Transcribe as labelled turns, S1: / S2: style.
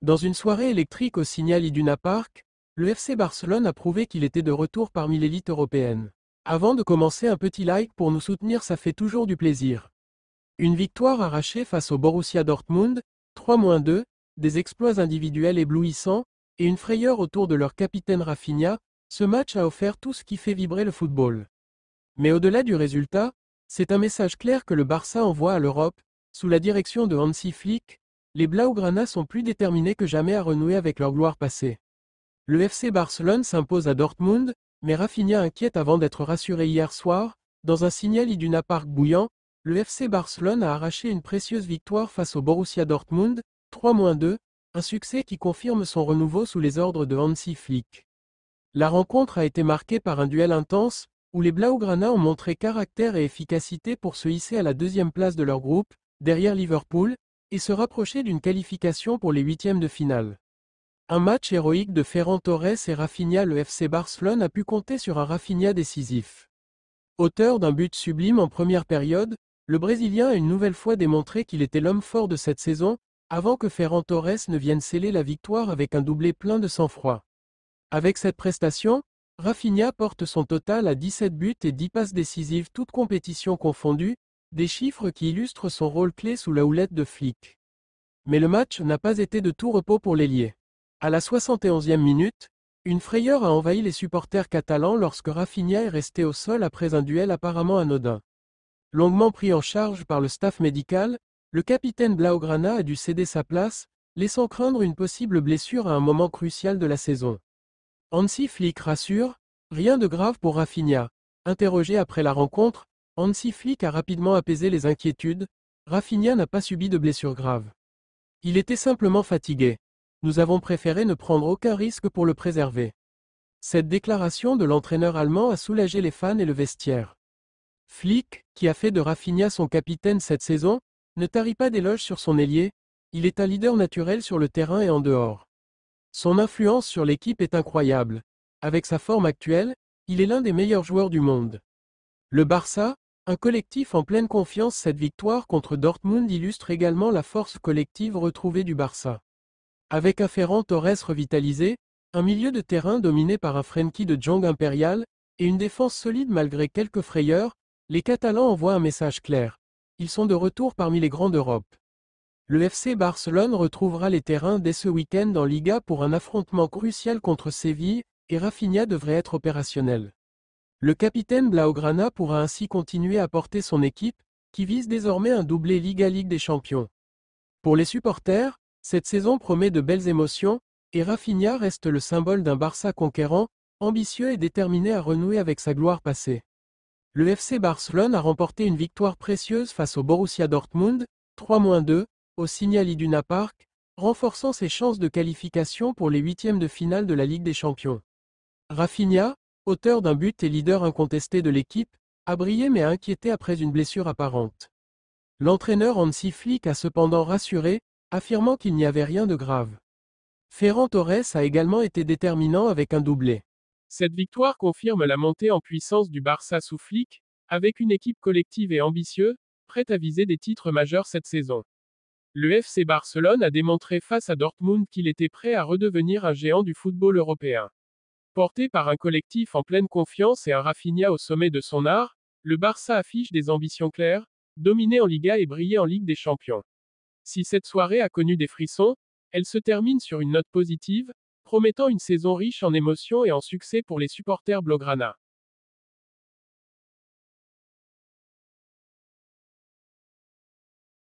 S1: Dans une soirée électrique au Signal Iduna Park, le FC Barcelone a prouvé qu'il était de retour parmi l'élite européenne. Avant de commencer, un petit like pour nous soutenir, ça fait toujours du plaisir. Une victoire arrachée face au Borussia Dortmund, 3-2, des exploits individuels éblouissants, et une frayeur autour de leur capitaine Rafinha, ce match a offert tout ce qui fait vibrer le football. Mais au-delà du résultat, c'est un message clair que le Barça envoie à l'Europe, sous la direction de Hansi Flick. Les Blaugrana sont plus déterminés que jamais à renouer avec leur gloire passée. Le FC Barcelone s'impose à Dortmund, mais Rafinha inquiète avant d'être rassuré hier soir. Dans un Signal Iduna Park bouillant, le FC Barcelone a arraché une précieuse victoire face au Borussia Dortmund, 3-2, un succès qui confirme son renouveau sous les ordres de Hansi Flick. La rencontre a été marquée par un duel intense, où les Blaugrana ont montré caractère et efficacité pour se hisser à la deuxième place de leur groupe, derrière Liverpool, et se rapprocher d'une qualification pour les huitièmes de finale. Un match héroïque de Ferran Torres et Rafinha. Le FC Barcelone a pu compter sur un Rafinha décisif. Auteur d'un but sublime en première période, le Brésilien a une nouvelle fois démontré qu'il était l'homme fort de cette saison, avant que Ferran Torres ne vienne sceller la victoire avec un doublé plein de sang-froid. Avec cette prestation, Rafinha porte son total à 17 buts et 10 passes décisives toutes compétitions confondues, des chiffres qui illustrent son rôle clé sous la houlette de Flick. Mais le match n'a pas été de tout repos pour l'ailier. À la 71e minute, une frayeur a envahi les supporters catalans lorsque Rafinha est resté au sol après un duel apparemment anodin. Longuement pris en charge par le staff médical, le capitaine Blaugrana a dû céder sa place, laissant craindre une possible blessure à un moment crucial de la saison. Hansi Flick rassure, rien de grave pour Rafinha. Interrogé après la rencontre, Hansi Flick a rapidement apaisé les inquiétudes. Rafinha n'a pas subi de blessure grave. Il était simplement fatigué. Nous avons préféré ne prendre aucun risque pour le préserver. Cette déclaration de l'entraîneur allemand a soulagé les fans et le vestiaire. Flick, qui a fait de Rafinha son capitaine cette saison, ne tarit pas d'éloges sur son ailier. Il est un leader naturel sur le terrain et en dehors. Son influence sur l'équipe est incroyable. Avec sa forme actuelle, il est l'un des meilleurs joueurs du monde. Le Barça, un collectif en pleine confiance. Cette victoire contre Dortmund illustre également la force collective retrouvée du Barça. Avec un Ferran Torres revitalisé, un milieu de terrain dominé par un Frenkie de Jong impérial, et une défense solide malgré quelques frayeurs, les Catalans envoient un message clair. Ils sont de retour parmi les grands d'Europe. Le FC Barcelone retrouvera les terrains dès ce week-end en Liga pour un affrontement crucial contre Séville, et Rafinha devrait être opérationnel. Le capitaine Blaugrana pourra ainsi continuer à porter son équipe, qui vise désormais un doublé Liga-Ligue des Champions. Pour les supporters, cette saison promet de belles émotions, et Rafinha reste le symbole d'un Barça conquérant, ambitieux et déterminé à renouer avec sa gloire passée. Le FC Barcelone a remporté une victoire précieuse face au Borussia Dortmund, 3-2, au Signal Iduna Park, renforçant ses chances de qualification pour les huitièmes de finale de la Ligue des Champions. Rafinha, auteur d'un but et leader incontesté de l'équipe, a brillé mais a inquiété après une blessure apparente. L'entraîneur Hansi Flick a cependant rassuré, affirmant qu'il n'y avait rien de grave. Ferran Torres a également été déterminant avec un doublé. Cette victoire confirme la montée en puissance du Barça sous Flick, avec une équipe collective et ambitieuse, prête à viser des titres majeurs cette saison. Le FC Barcelone a démontré face à Dortmund qu'il était prêt à redevenir un géant du football européen. Porté par un collectif en pleine confiance et un Rafinha au sommet de son art, le Barça affiche des ambitions claires, dominer en Liga et briller en Ligue des Champions. Si cette soirée a connu des frissons, elle se termine sur une note positive, promettant une saison riche en émotions et en succès pour les supporters blaugrana.